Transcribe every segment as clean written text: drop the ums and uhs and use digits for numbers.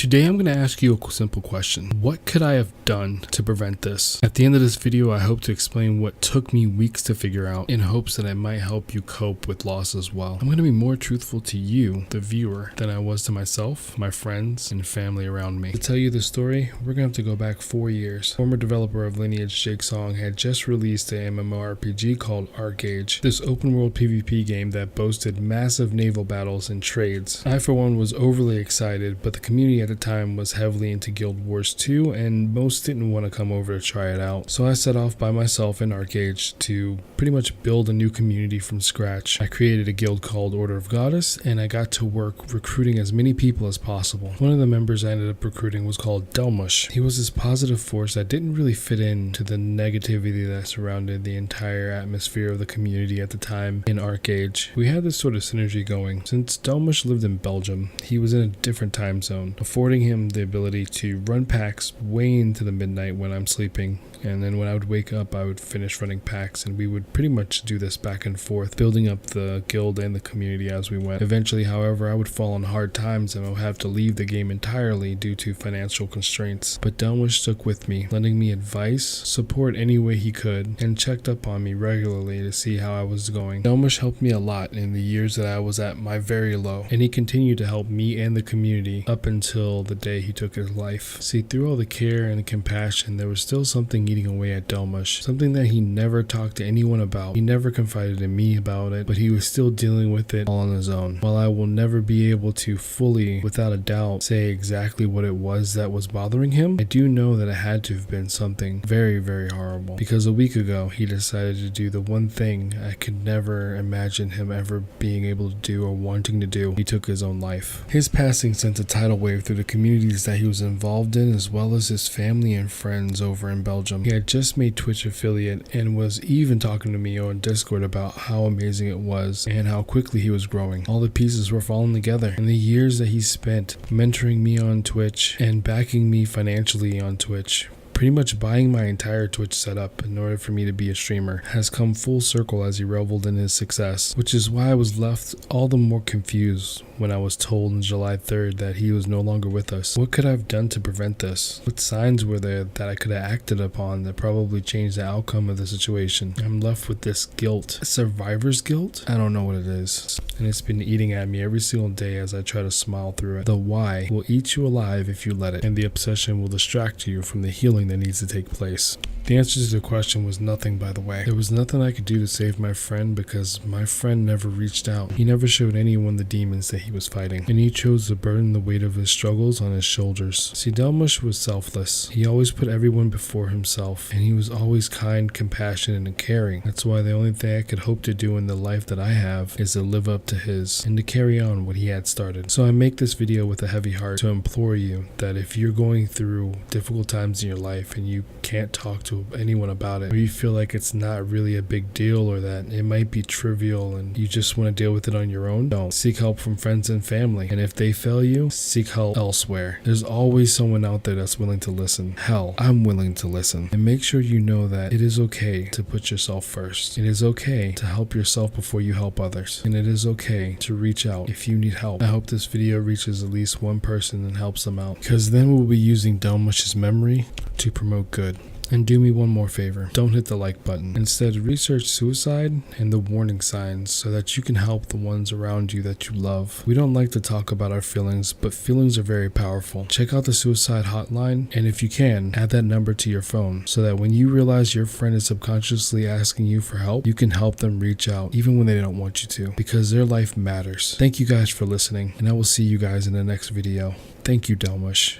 Today I'm going to ask you a simple question. What could I have done to prevent this? At the end of this video, I hope to explain what took me weeks to figure out in hopes that it might help you cope with loss as well. I'm going to be more truthful to you, the viewer, than I was to myself, my friends, and family around me. To tell you the story, we're going to have to go back 4 years. Former developer of Lineage, Jake Song, had just released an MMORPG called ArcAge, this open world PvP game that boasted massive naval battles and trades. I for one was overly excited, but the community at the time was heavily into Guild Wars 2 and most didn't want to come over to try it out. So I set off by myself in ArcAge to pretty much build a new community from scratch. I created a guild called Order of Goddess, and I got to work recruiting as many people as possible. One of the members I ended up recruiting was called Delmush. He was this positive force that didn't really fit into the negativity that surrounded the entire atmosphere of the community at the time in ArcAge. We had this sort of synergy going. Since Delmush lived in Belgium, he was in a different time zone, affording him the ability to run packs way into the midnight when I'm sleeping, and then when I would wake up I would finish running packs, and we would pretty much do this back and forth, building up the guild and the community as we went. Eventually, however, I would fall on hard times and I would have to leave the game entirely due to financial constraints, but Delmush stuck with me, lending me advice, support any way he could, and checked up on me regularly to see how I was going. Delmush helped me a lot in the years that I was at my very low, and he continued to help me and the community up until the day he took his life. See, through all the care and the compassion, there was still something eating away at Delmush, something that he never talked to anyone about. He never confided in me about it, but he was still dealing with it all on his own. While I will never be able to fully, without a doubt, say exactly what it was that was bothering him, I do know that it had to have been something very, very horrible, because a week ago he decided to do the one thing I could never imagine him ever being able to do or wanting to do. He took his own life. His passing sent a tidal wave through the communities that he was involved in, as well as his family and friends over in Belgium. He had just made Twitch affiliate and was even talking to me on Discord about how amazing it was and how quickly he was growing. All the pieces were falling together, and the years that he spent mentoring me on Twitch and backing me financially on Twitch, pretty much buying my entire Twitch setup in order for me to be a streamer, has come full circle as he reveled in his success, which is why I was left all the more confused when I was told on July 3rd that he was no longer with us. What could I have done to prevent this? What signs were there that I could have acted upon that probably changed the outcome of the situation? I'm left with this guilt. Survivor's guilt? I don't know what it is, and it's been eating at me every single day as I try to smile through it. The why will eat you alive if you let it, and the obsession will distract you from the healing that needs to take place. The answer to the question was nothing, by the way. There was nothing I could do to save my friend because my friend never reached out. He never showed anyone the demons that he was fighting, and he chose to burden the weight of his struggles on his shoulders. See, Delmush was selfless. He always put everyone before himself, and he was always kind, compassionate, and caring. That's why the only thing I could hope to do in the life that I have is to live up to his and to carry on what he had started. So I make this video with a heavy heart to implore you that if you're going through difficult times in your life and you can't talk to anyone about it, or you feel like it's not really a big deal, or that it might be trivial and you just want to deal with it on your own, don't. Seek help from friends and family, and if they fail you, seek help elsewhere. There's always someone out there that's willing to listen. Hell, I'm willing to listen. And make sure you know that it is okay to put yourself first. It is okay to help yourself before you help others, and it is okay to reach out if you need help. I hope this video reaches at least one person and helps them out, because then we'll be using Delmush's memory to promote good. And do me one more favor, don't hit the like button. Instead, research suicide and the warning signs so that you can help the ones around you that you love. We don't like to talk about our feelings, but feelings are very powerful. Check out the suicide hotline, and if you can, add that number to your phone so that when you realize your friend is subconsciously asking you for help, you can help them reach out even when they don't want you to, because their life matters. Thank you guys for listening, and I will see you guys in the next video. Thank you, Delmush.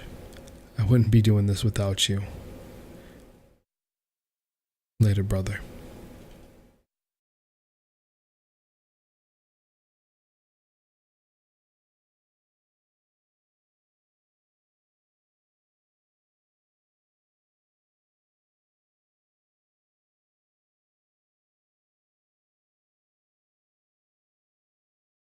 I wouldn't be doing this without you. Later, brother.